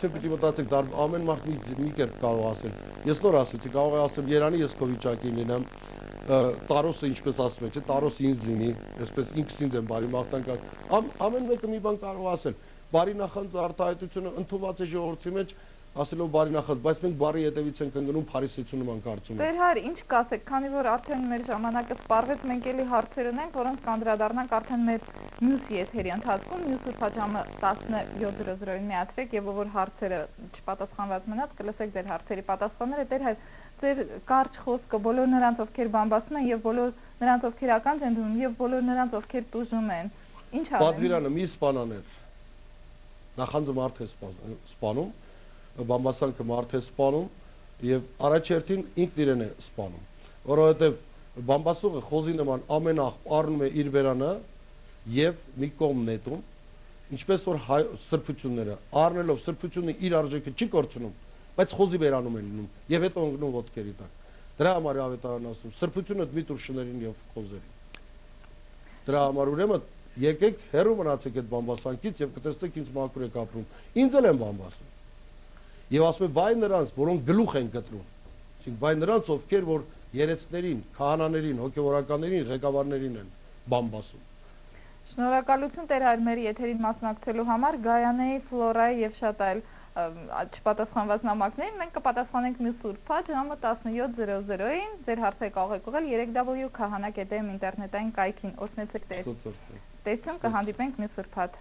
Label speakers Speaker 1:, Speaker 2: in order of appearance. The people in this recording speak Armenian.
Speaker 1: արդեն պիտի մտածեք, ամեն մարդ մի կերպ կարող ասել։ Ես նոր ասեցի, կարող է ասեմ Երանի ես քո վիճակին լինեմ, Տարոսը ինչպես ասում է, չէ, Տարոսը ինձ լինի, այսպես ինքս ինձ եմ բարի մաղթանք, ամեն մեկը մի բան կարող ասել։ Բարի նախանձ արտահայտությունը ընդունված է ժողովրդի մեջ, ասելով բարի նախանձ, բայց մենք բարի հետևից ենք ընկնում փարիսեցու նման կարծում եմ։
Speaker 2: Տեր հայր, ինչ կասեք, քանի որ արդեն մեր ժամանակը սպառվեց, մենք էլի հարցեր ունենք, որոնց կանդրադառնանք արդեն մեր մյուս եթերի ընթացքում, մյուս ուրբաթ ժամը 17:00-ին միացրեք եւ ով որ հարցերը չպատասխանված մնաց, կլսեք ձեր հարցերի պատասխանները։ Տեր հայր, ձեր կարճ խոսքը բոլոր նրանց, ովքեր բամբասում են եւ բոլոր նրանց, ովքեր ականջ են դնում եւ բոլոր նրանց, ովքեր տուժում են, ինչ անեն։
Speaker 1: Պատվիրանը մի սպանաներ։ Նախանձը մարդ է սպանում, բամբասանքը մարդ է սպանում եւ առաջերտին ինքն իրեն է սպանում, որովհետեւ բամբասուղը խոզի նման ամենախ առնում է իր վերանը եւ մի կողմ նետում, ինչպես որ սրբությունները առնելով սրբությունը իր արժեքը չի կորցնում, բայց խոզի վերանում են լինում եւ հետո ընկնում ոտքերի տակ։ Դրա համար է ավետարանն ասում սրբությունը դմի տուրշներին եւ խոզերին։ Դրա համար ուրեմն եկեք հեռու մնացեք այդ բամբասանքից եւ կտեսնեք ինձ մաքուր եք ապրում։ Ինձ էլ են բամբասում։ Եվ ասում է վայ նրանց, որոնք գլուխ են գտնում։ Այսինքն վայ նրանց, ովքեր որ երեցներին, քահանաներին, հոգեվորականներին, ղեկավարներին են բամբասում։
Speaker 2: Շնորհակալություն Տեր հայր մեր եթերին մասնակցելու համար, Գայանեի, Ֆլորայի եւ շատ այլ չպատասխանված նամակներին մենք կպատասխանենք մյուս ուրբաթ ժամը 17:00-ին։ Ձեր հարցերը կարող եք ուղղել 3w.khahanag.am ինտերնետային կայքին։ Օրհնեցեք Տեր։ Տեսում կհանդիպենք մյուս ուրբաթ։